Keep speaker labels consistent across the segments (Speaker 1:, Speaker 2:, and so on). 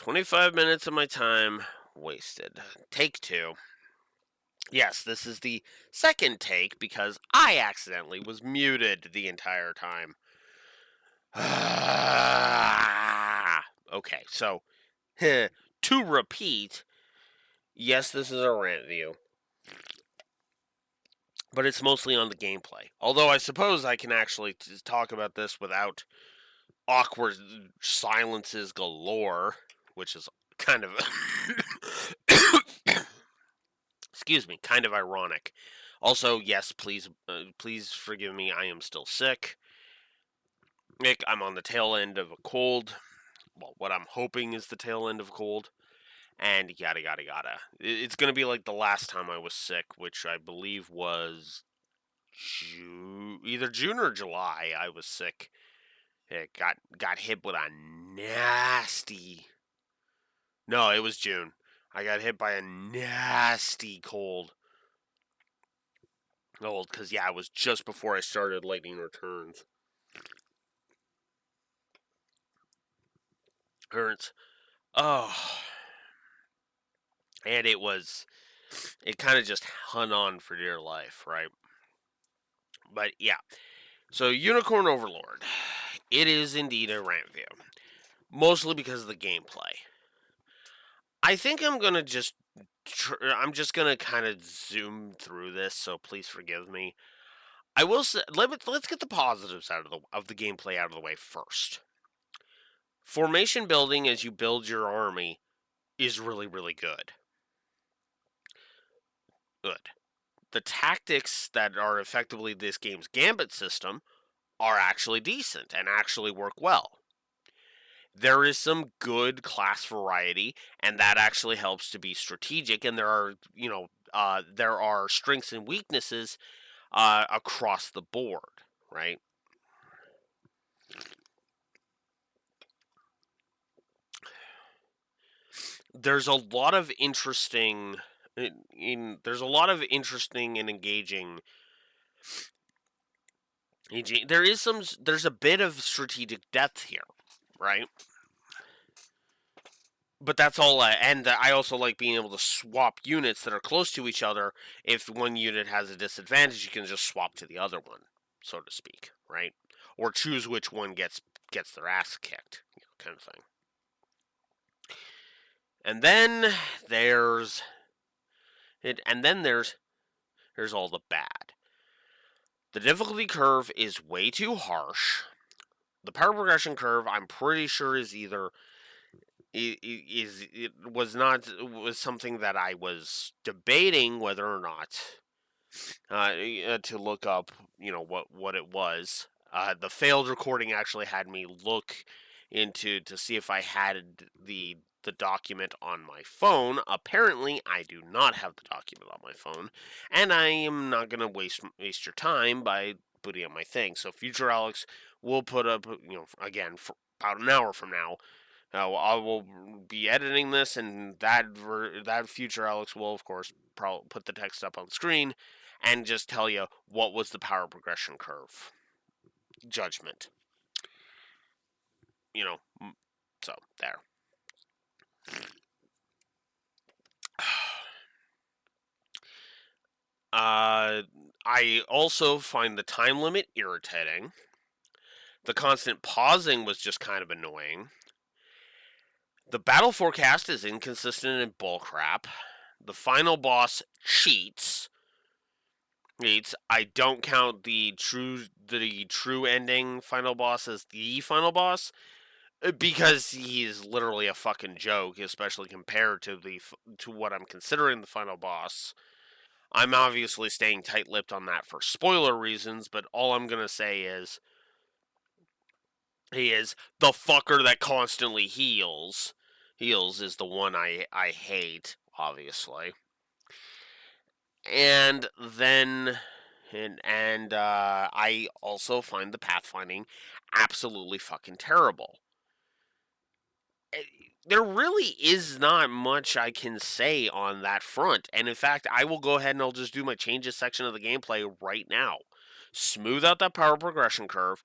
Speaker 1: 25 minutes of my time wasted. Take two. Yes, this is the second take because I accidentally was muted the entire time. Okay, so to repeat, yes, this is a rant view, but it's mostly on the gameplay. Although I suppose I can actually talk about this without awkward silences galore, which is kind of excuse me, kind of ironic. Also, yes, please forgive me. I am still sick. Nick, I'm on the tail end of a cold. Well, what I'm hoping is the tail end of a cold, and yada yada yada. It's gonna be like the last time I was sick, which I believe was either June or July. I was sick. It got hit with a nasty. No, it was June. I got hit by a nasty cold. Old, because yeah, it was just before I started Lightning Returns. Hurts. Oh. And it kind of just hung on for dear life, right? But yeah. So, Unicorn Overlord. It is indeed a rant view. Mostly because of the gameplay. I think I'm going to just. I'm just going to kind of zoom through this, so please forgive me. I will say, let's get the positives of the gameplay out of the way first. Formation building as you build your army is really, really good. Good. The tactics that are effectively this game's gambit system are actually decent and actually work well. There is some good class variety, and that actually helps to be strategic. And there are strengths and weaknesses across the board, right? There's a lot of interesting. There's a lot of interesting and engaging. There's a bit of strategic depth here, right? But that's all. And I also like being able to swap units that are close to each other. If one unit has a disadvantage, you can just swap to the other one, so to speak, right? Or choose which one gets their ass kicked, kind of thing. And then there's there's all the bad. The difficulty curve is way too harsh. The power progression curve, I'm pretty sure, is either was something that I was debating whether or not to look up, what it was. The failed recording actually had me look into to see if I had the document on my phone. Apparently, I do not have the document on my phone, and I am not going to waste your time by putting up my thing. So, future Alex will put up, again, for about an hour from now. I will be editing this, and that future Alex will, of course, put the text up on the screen and just tell you what was the power progression curve judgment. So there. I also find the time limit irritating. The constant pausing was just kind of annoying. The battle forecast is inconsistent and bullcrap. The final boss cheats. I don't count the true ending final boss as the final boss because he is literally a fucking joke, especially compared to what I'm considering the final boss. I'm obviously staying tight-lipped on that for spoiler reasons, but all I'm gonna say is he is the fucker that constantly heals. Heals is the one I hate, obviously. And then I also find the pathfinding absolutely fucking terrible. There really is not much I can say on that front. And in fact, I will go ahead and I'll just do my changes section of the gameplay right now. smooth out that power progression curve,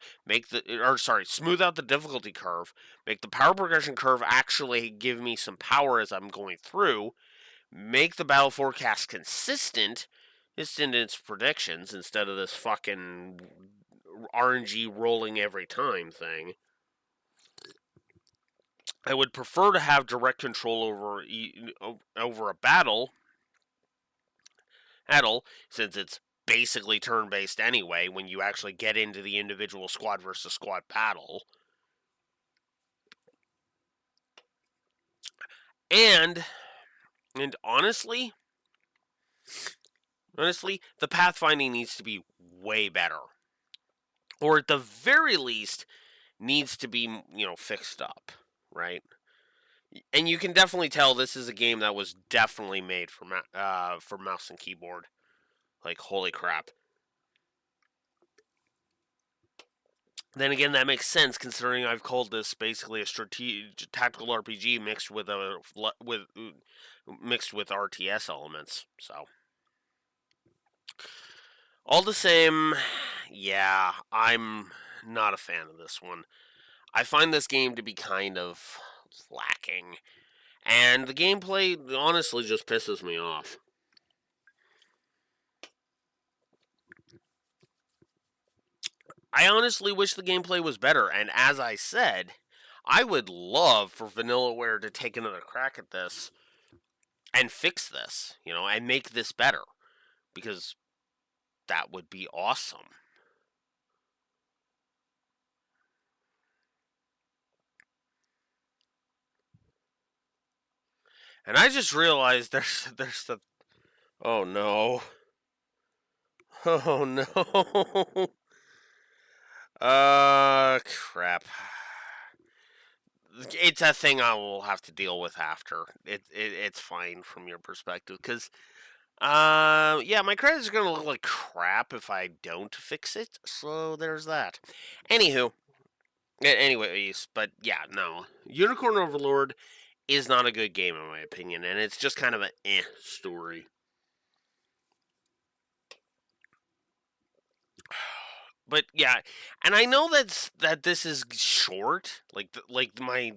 Speaker 1: smooth out the difficulty curve, make the power progression curve actually give me some power as I'm going through, make the battle forecast consistent in its predictions instead of this fucking RNG rolling every time thing. I would prefer to have direct control over a battle, since it's basically turn-based anyway when you actually get into the individual squad versus squad battle. And honestly, the pathfinding needs to be way better. Or at the very least, needs to be, fixed up, right? And you can definitely tell this is a game that was definitely made for mouse and keyboard. Like, holy crap. Then again, that makes sense considering I've called this basically a tactical RPG mixed with RTS elements. So, all the same, yeah, I'm not a fan of this one. I find this game to be kind of lacking, and the gameplay honestly just pisses me off. I honestly wish the gameplay was better, and as I said, I would love for Vanillaware to take another crack at this and fix this, and make this better, because that would be awesome. And I just realized there's the... Oh no. Oh no. Crap. It's a thing I will have to deal with after. It's fine from your perspective, because yeah, my credits are gonna look like crap if I don't fix it. So there's that. Anywho, anyways, but yeah, no, Unicorn Overlord is not a good game in my opinion, and it's just kind of an story. But yeah, and I know that this is short. Like my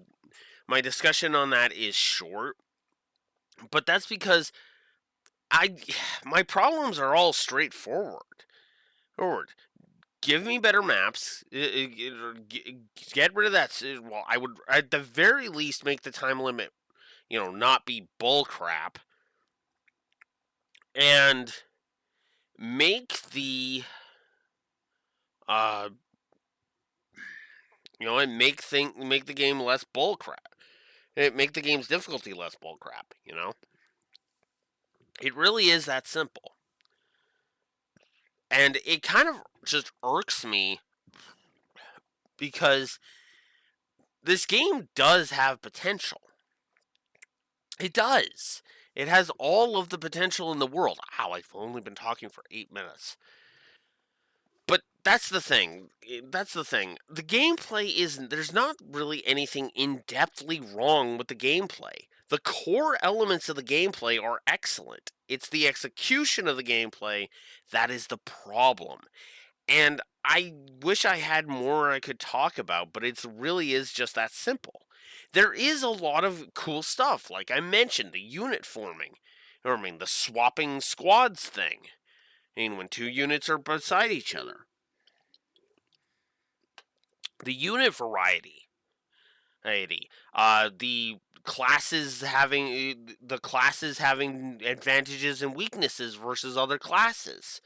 Speaker 1: discussion on that is short, but that's because my problems are all straightforward. Give me better maps. Get rid of that. Well, I would at the very least make the time limit, not be bull crap, and make the uh, and make the game less bull crap. Make the game's difficulty less bull crap. It really is that simple. And it kind of just irks me because this game does have potential. It does. It has all of the potential in the world. Ow, I've only been talking for 8 minutes. But that's the thing. The gameplay isn't. There's not really anything in depthly wrong with the gameplay. The core elements of the gameplay are excellent. It's the execution of the gameplay that is the problem. And I wish I had more I could talk about, but it really is just that simple. There is a lot of cool stuff, like I mentioned, the unit forming, the swapping squads thing. When two units are beside each other. The unit variety. The classes having advantages and weaknesses versus other classes.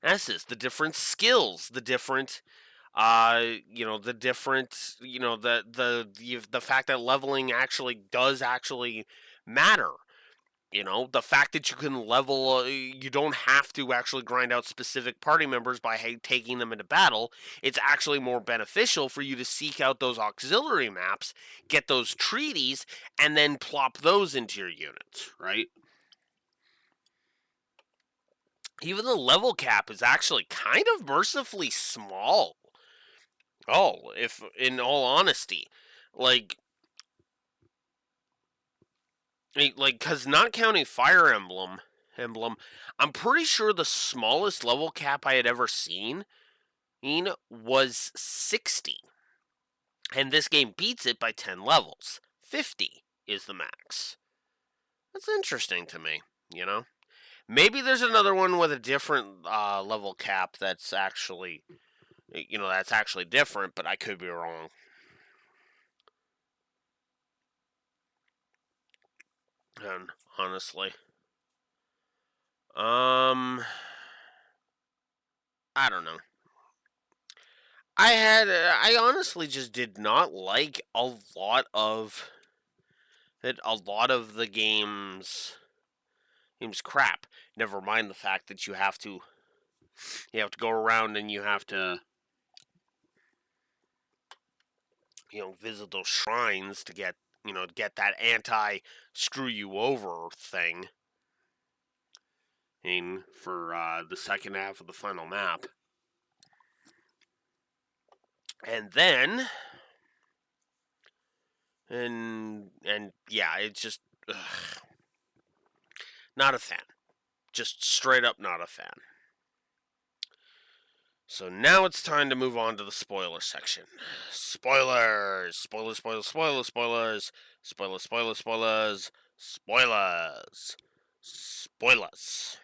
Speaker 1: That's this. The different skills, the different the different the fact that leveling does matter. The fact that you can level, you don't have to actually grind out specific party members by taking them into battle. It's actually more beneficial for you to seek out those auxiliary maps, get those treaties, and then plop those into your units, right? Even the level cap is actually kind of mercifully small. Oh, if in all honesty, like, because not counting Fire Emblem, Emblem. I'm pretty sure the smallest level cap I had ever seen was 60. And this game beats it by 10 levels. 50 is the max. That's interesting to me, you know? Maybe there's another one with a different level cap that's actually, that's actually different, but I could be wrong. And honestly, I don't know. I honestly just did not like a lot of the game's crap. Never mind the fact that you have to go around and you have to visit those shrines to get that anti screw you over thing. For the second half of the final map. And then and yeah, it's just not a fan. Just straight up not a fan. So now it's time to move on to the spoiler section. Spoilers! Spoilers, spoilers, spoilers, spoilers. Spoilers, spoilers, spoilers. Spoilers. Spoilers.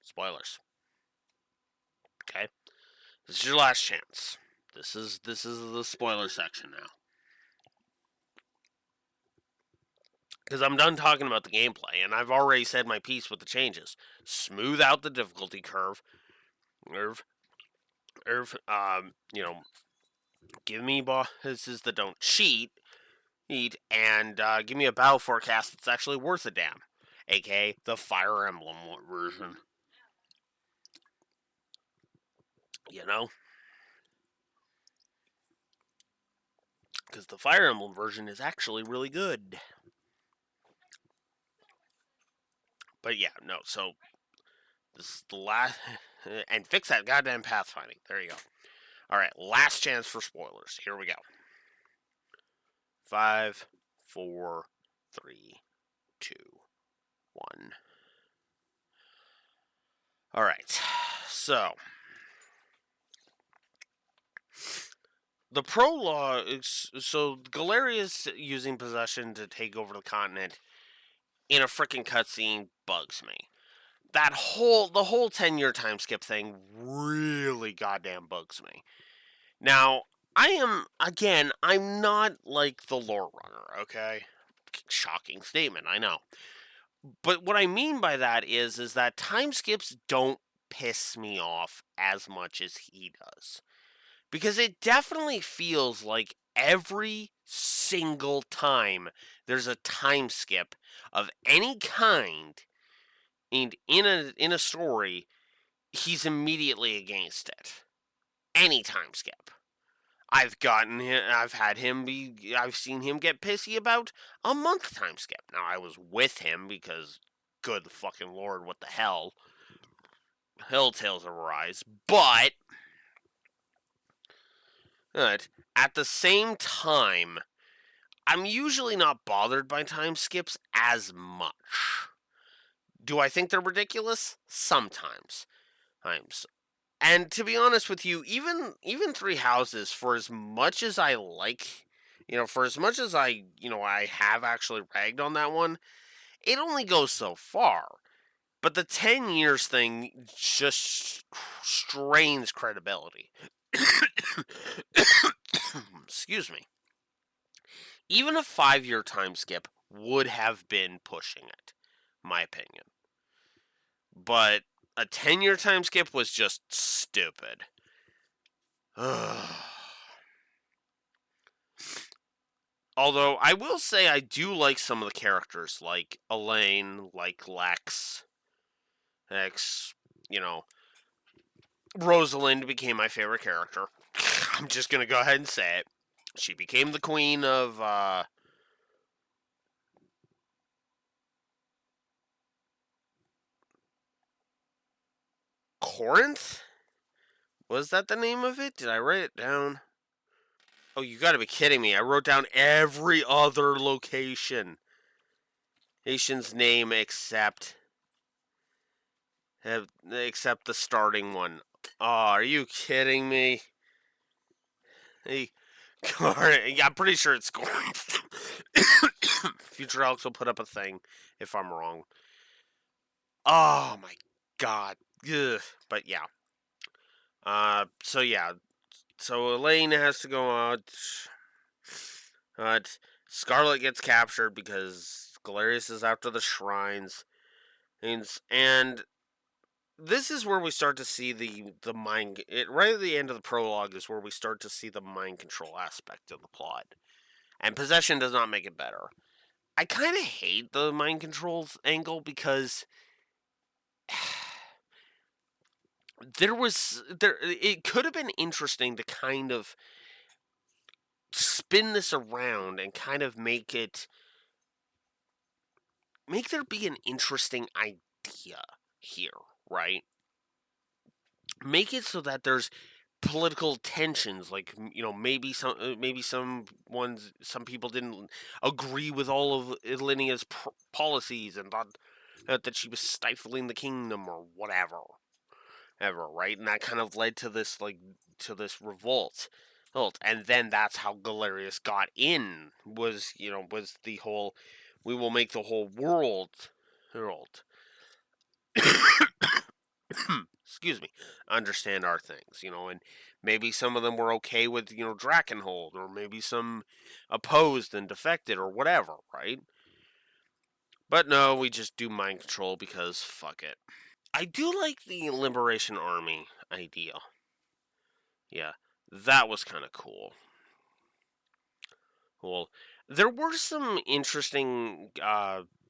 Speaker 1: Spoilers. Okay? This is your last chance. This is the spoiler section now. Because I'm done talking about the gameplay, and I've already said my piece with the changes. Smooth out the difficulty curve. Give me bosses that don't cheat, and give me a battle forecast that's actually worth a damn. AKA the Fire Emblem version. You know? Because the Fire Emblem version is actually really good. But yeah, no, so this is the last. And fix that goddamn pathfinding. There you go. Alright, last chance for spoilers. Here we go. 5, 4, 3, 2, 1. Alright, so. The prologue is. So, Galeria's using possession to take over the continent in a freaking cutscene bugs me. The whole 10-year time skip thing really goddamn bugs me. Now, I'm not like the lore runner, okay? Shocking statement, I know. But what I mean by that is that time skips don't piss me off as much as he does. Because it definitely feels like every single time there's a time skip of any kind in a story, he's immediately against it. Any time skip. I've seen him get pissy about a month time skip. Now, I was with him because, good fucking lord, what the hell? Hell Tales arise. But, at the same time, I'm usually not bothered by time skips as much. Do I think they're ridiculous? Sometimes. And to be honest with you, even Three Houses, for as much as I like, for as much as I have actually ragged on that one, it only goes so far. But the 10 years thing just strains credibility. Excuse me. Even a 5-year time skip would have been pushing it, my opinion. But a 10-year time skip was just stupid. Although, I will say I do like some of the characters, like Elaine, like Lex, Rosalind became my favorite character. I'm just gonna go ahead and say it. She became the queen of, Corinth? Was that the name of it? Did I write it down? Oh, you gotta be kidding me. I wrote down every other location. nation's name except the starting one. Oh, are you kidding me? Hey, yeah, I'm pretty sure it's Corinth. Future Alex will put up a thing if I'm wrong. Oh my god. Ugh. But yeah. So yeah. So Elaine has to go out. Uh, Scarlet gets captured because Galerius is after the shrines. And this is where we start to see the mind. Right at the end of the prologue is where we start to see the mind control aspect of the plot. And possession does not make it better. I kind of hate the mind control angle because it could have been interesting to kind of spin this around and kind of make there be an interesting idea here, right? Make it so that there's political tensions, like maybe some people didn't agree with all of Elenia's policies and thought that she was stifling the kingdom or whatever, ever, right? And that kind of led to this revolt. And then that's how Galerius got in. Was the whole, we will make the whole world excuse me, understand our things, and maybe some of them were okay with, Drakenhold, or maybe some opposed and defected or whatever, right? But no, we just do mind control because fuck it. I do like the Liberation Army idea. Yeah, that was kind of cool. Well, there were some interesting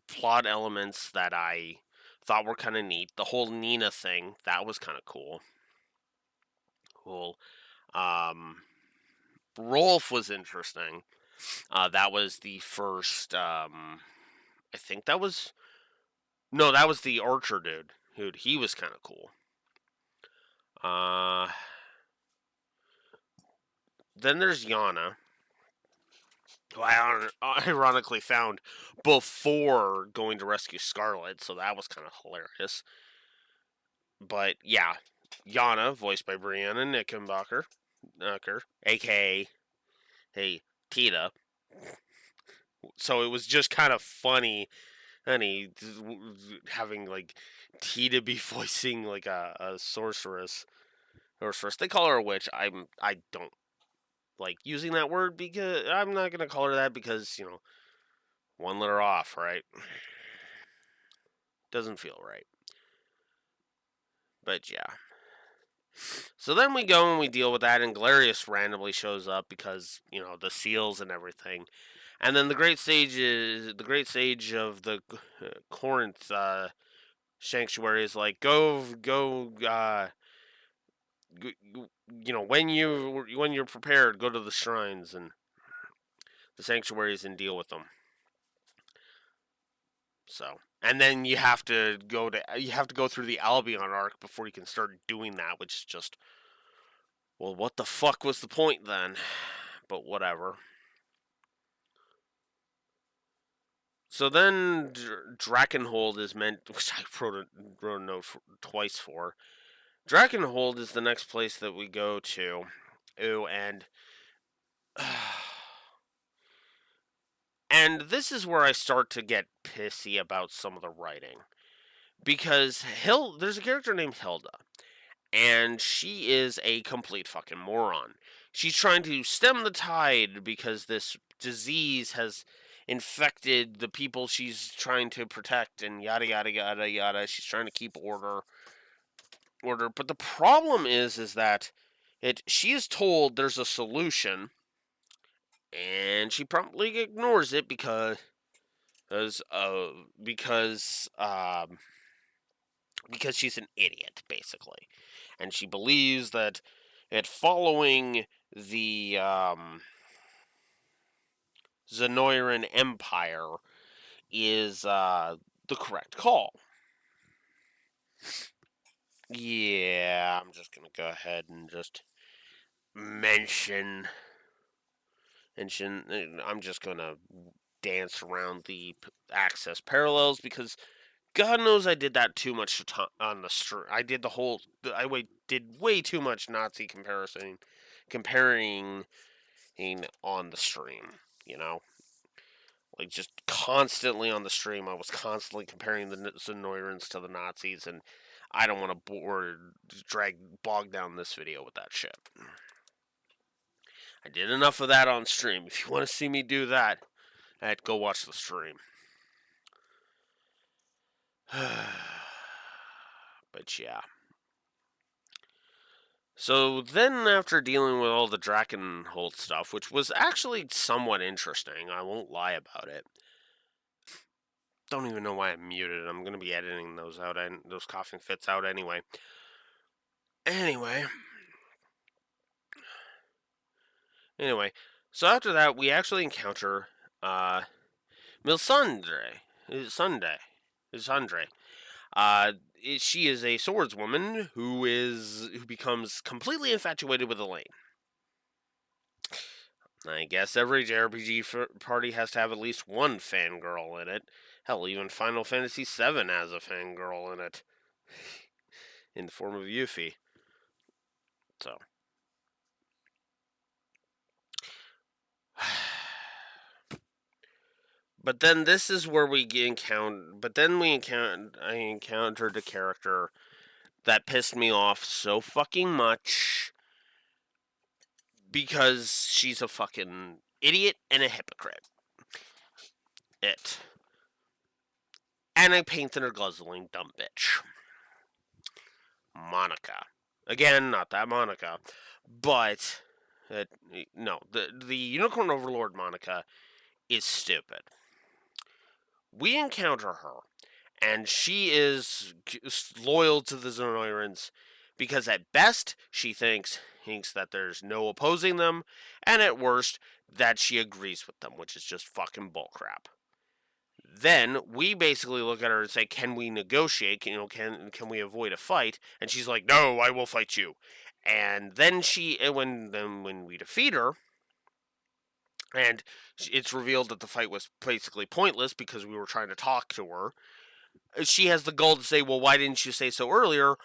Speaker 1: plot elements that I thought were kind of neat. The whole Nina thing, that was kind of cool. Cool. Um, Rolf was interesting. That was the first. I think that was no, that was the archer dude. Dude, he was kind of cool. Uh, then there's Yana, who I ironically found before going to rescue Scarlet, so that was kind of hilarious. But yeah, Yana, voiced by Brianna Knickerbocker, aka hey Tita. So it was just kind of funny, honey, having like Tita be voicing like a sorceress. They call her a witch. I don't like using that word because I'm not gonna call her that because one letter off, right? Doesn't feel right. But yeah. So then we go and we deal with that, and Galerius randomly shows up because the seals and everything, and then the great sage of the Corinth sanctuary is like, go. When you're prepared, go to the shrines and the sanctuaries and deal with them. So, and then you have to go through the Albion arc before you can start doing that, which is just, well, what the fuck was the point then? But whatever. So then Drakenhold is meant, which I wrote a note twice for. Drakenhold is the next place that we go to. Ooh, and and this is where I start to get pissy about some of the writing. Because there's a character named Hilda, and she is a complete fucking moron. She's trying to stem the tide because this disease has infected the people she's trying to protect, and yada yada yada yada. She's trying to keep order. But the problem is that she is told there's a solution, and she promptly ignores it because because because she's an idiot, basically, and she believes that following the Zenoiran Empire is the correct call. Yeah, I'm just gonna go ahead and just mention. I'm just gonna dance around the axis parallels because God knows I did that too much on the stream. I did did way too much Nazi comparing on the stream. You know, like just constantly on the stream, I was constantly comparing the Zenoirans to the Nazis, and I don't want to bog down this video with that shit. I did enough of that on stream. If you want to see me do that, go watch the stream. But yeah. So then, after dealing with all the Drakenholt stuff, which was actually somewhat interesting, I won't lie about it. Don't even know why I'm muted. I'm gonna be editing those out and those coughing fits out anyway. Anyway, so after that, we actually encounter Milsandre. Sundre. She is a swordswoman who becomes completely infatuated with Elaine. I guess every JRPG party has to have at least one fangirl in it. Hell, even Final Fantasy VII has a fangirl in it. In the form of Yuffie. So. But then this is where I encountered a character that pissed me off so fucking much because she's a fucking idiot and a hypocrite. And a paint in her guzzling dumb bitch. Monica. Again, not that Monica. But, no, the Unicorn Overlord Monica is stupid. We encounter her, and she is loyal to the Zenoirans because at best she thinks that there's no opposing them, and at worst that she agrees with them, which is just fucking bullcrap. Then we basically look at her and say, "Can we negotiate? Can we avoid a fight?" And she's like, "No, I will fight you." And then when we defeat her, and it's revealed that the fight was basically pointless because we were trying to talk to her, she has the gall to say, "Well, why didn't you say so earlier?"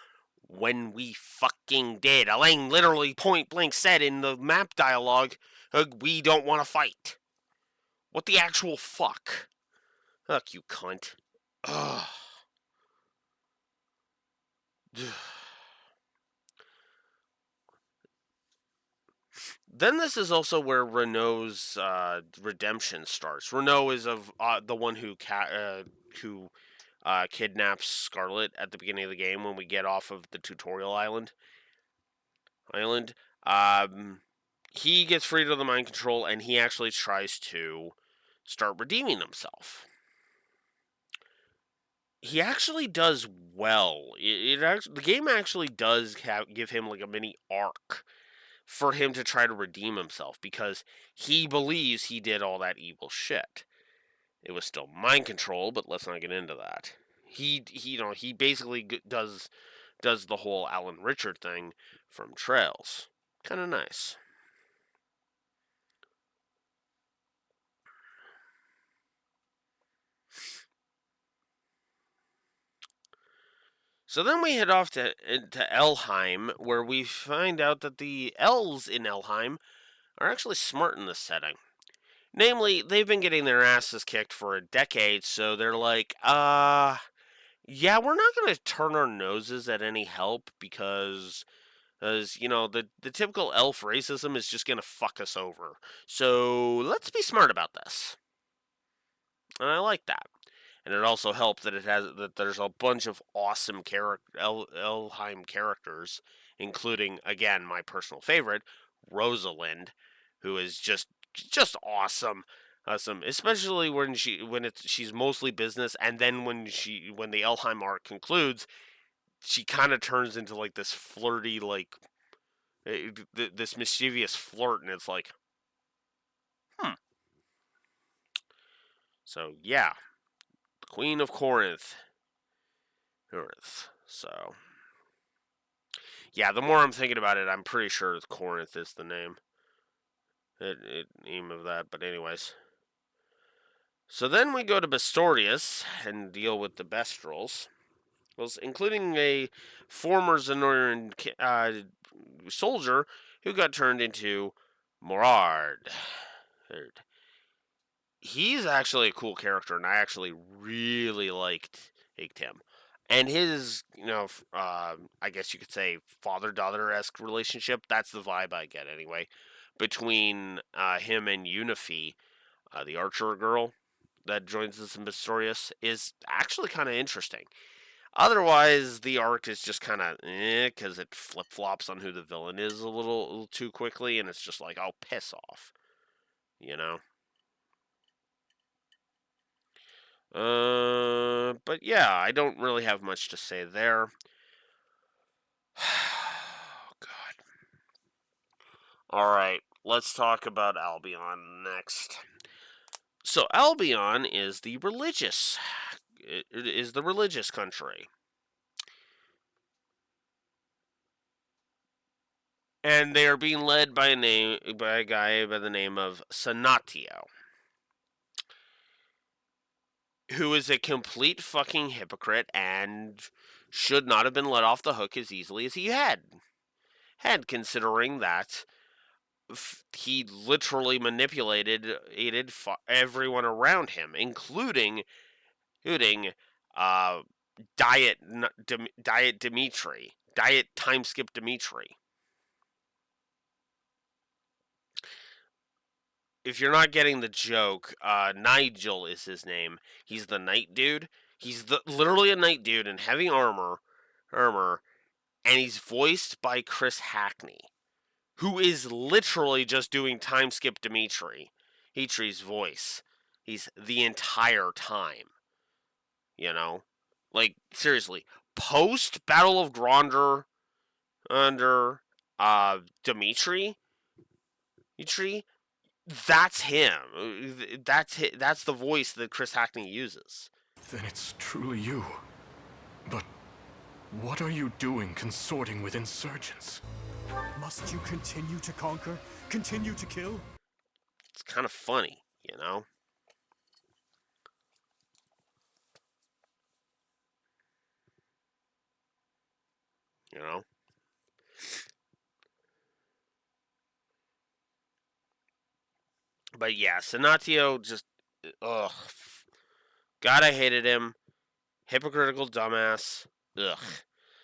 Speaker 1: When we fucking did. Elaine literally point blank said in the map dialogue, "We don't want to fight." What the actual fuck? Fuck you, cunt. Ugh. Then this is also where Renault's redemption starts. Renault is the one who kidnaps Scarlet at the beginning of the game when we get off of the tutorial island. He gets freed of the mind control, and he actually tries to start redeeming himself. He actually does well. The game actually does give him like a mini arc for him to try to redeem himself because he believes he did all that evil shit. It was still mind control, but let's not get into that. He basically does the whole Alan Richard thing from Trails. Kind of nice. So then we head off to Elheim, where we find out that the elves in Elheim are actually smart in this setting. Namely, they've been getting their asses kicked for a decade, so they're like, yeah, we're not going to turn our noses at any help because the typical elf racism is just going to fuck us over. So let's be smart about this. And I like that. And it also helped that there's a bunch of awesome Elheim characters, including again my personal favorite, Rosalind, who is just awesome. Awesome, especially when she's mostly business, and then when the Elheim arc concludes, she kind of turns into like this flirty, like this mischievous flirt, and it's like, So yeah, the Queen of Corinth. So yeah, the more I'm thinking about it, I'm pretty sure Corinth is the name of that. But anyways, So then we go to Bastorius and deal with the Bestrels, including a former Zenoran soldier who got turned into Morard. He's actually a cool character, and I actually really liked him. And his, I guess you could say father-daughter esque relationship. That's the vibe I get anyway, between him and Unifi, the archer girl that joins us in Pistorius, is actually kind of interesting. Otherwise, the arc is just kind of because it flip flops on who the villain is a little too quickly, and it's just like, oh, piss off, you know. But yeah, I don't really have much to say there. Oh, God. All right, let's talk about Albion next. So Albion is the religious. It is the religious country. And they are being led by a guy by the name of Sanatio, who is a complete fucking hypocrite and should not have been let off the hook as easily as he had, considering that he literally manipulated everyone around him, including uh, Diet Dimitri, Diet Time Skip Dimitri. If you're not getting the joke, Nigel is his name. He's the night dude. He's literally a night dude in heavy armor, and he's voiced by Chris Hackney, who is literally just doing time skip Dimitri's voice. He's the entire time. You know? Like, seriously. Post Battle of Gronder under Dimitri, that's him. That's the voice that Chris Hackney uses.
Speaker 2: Then it's truly you. But what are you doing consorting with insurgents?
Speaker 3: Must you continue to conquer? Continue to kill?
Speaker 1: It's kind of funny, you know? You know? But yeah, Sanatio just... Ugh. God, I hated him. Hypocritical dumbass. Ugh.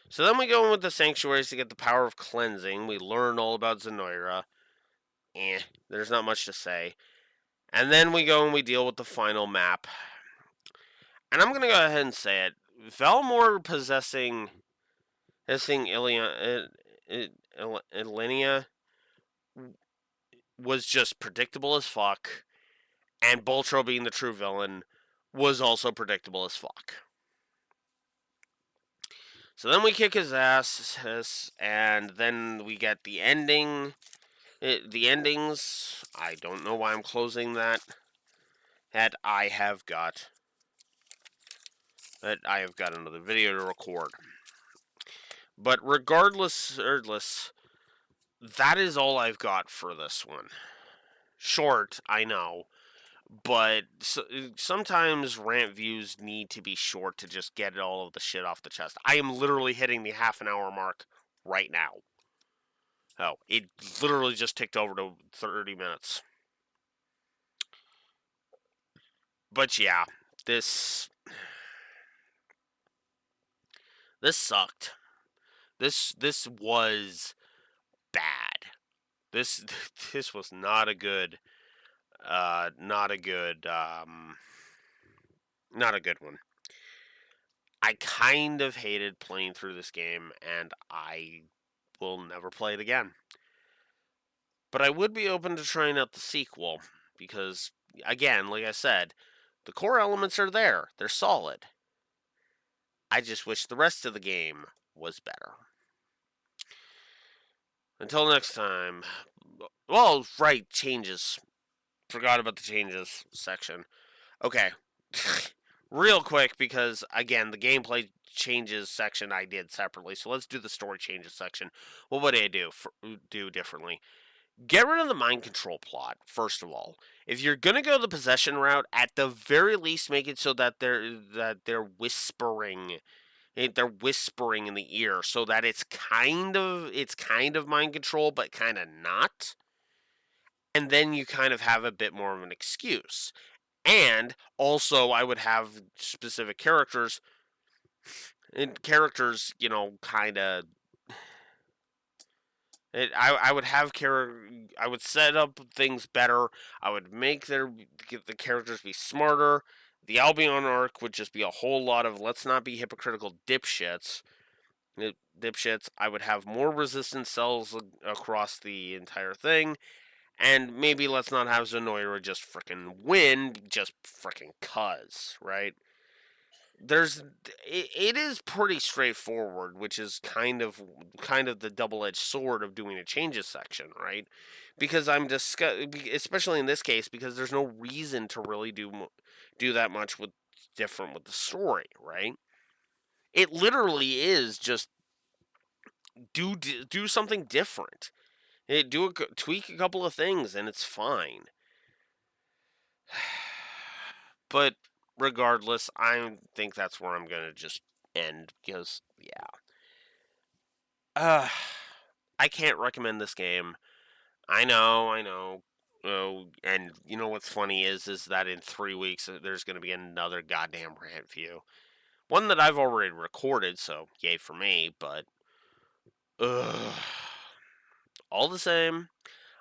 Speaker 1: So then we go in with the sanctuaries to get the power of cleansing. We learn all about Zenoira. There's not much to say. And then we go and we deal with the final map. And I'm going to go ahead and say it. Valmore possessing Ilenia was just predictable as fuck. And Boltro being the true villain was also predictable as fuck. So then we kick his ass, and then we get the ending. The endings. I don't know why I'm closing that. That I have got another video to record. But regardless, that is all I've got for this one. Short, I know. But sometimes rant views need to be short to just get all of the shit off the chest. I am literally hitting the half an hour mark right now. Oh, it literally just ticked over to 30 minutes. But yeah, this sucked. This was bad. This was not a good not a good one. I kind of hated playing through this game, and I will never play it again. But I would be open to trying out the sequel, because, again, like I said, the core elements are there. They're solid. I just wish the rest of the game was better. Until next time. Well, right, changes. Forgot about the changes section. Okay. Real quick, because, again, the gameplay changes section I did separately. So let's do the story changes section. What would I do differently? Get rid of the mind control plot, first of all. If you're gonna go the possession route, at the very least make it so that they're whispering. They're whispering in the ear so that it's kind of mind control, but kind of not. And then you kind of have a bit more of an excuse. And also, I would have specific characters, and characters, kind of. I would have I would set up things better. I would get the characters be smarter. The Albion arc would just be a whole lot of let's not be hypocritical dipshits. Dipshits. I would have more resistance cells across the entire thing, and maybe let's not have Zenoira just frickin' win, just frickin' cuz, right? There's it is pretty straightforward, which is kind of the double-edged sword of doing a changes section, right? Because especially in this case, because there's no reason to really do that much with different with the story, right? It literally is just do something different. Tweak a couple of things and it's fine. But regardless, I think that's where I'm gonna just end because yeah, uh, I can't recommend this game. I know. Oh, and you know what's funny is that in 3 weeks there's gonna be another goddamn rant view. One that I've already recorded, so yay for me. But all the same.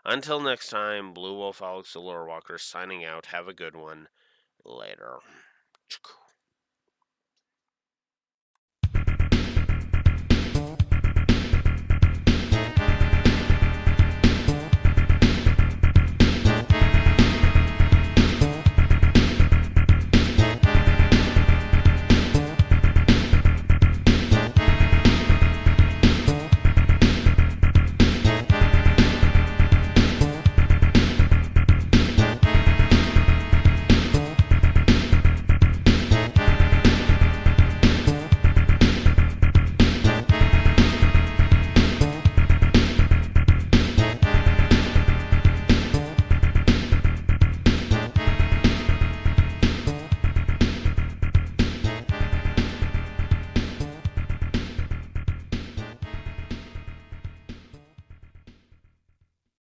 Speaker 1: Until next time, Blue Wolf Alex the Lore Walker signing out. Have a good one. Later.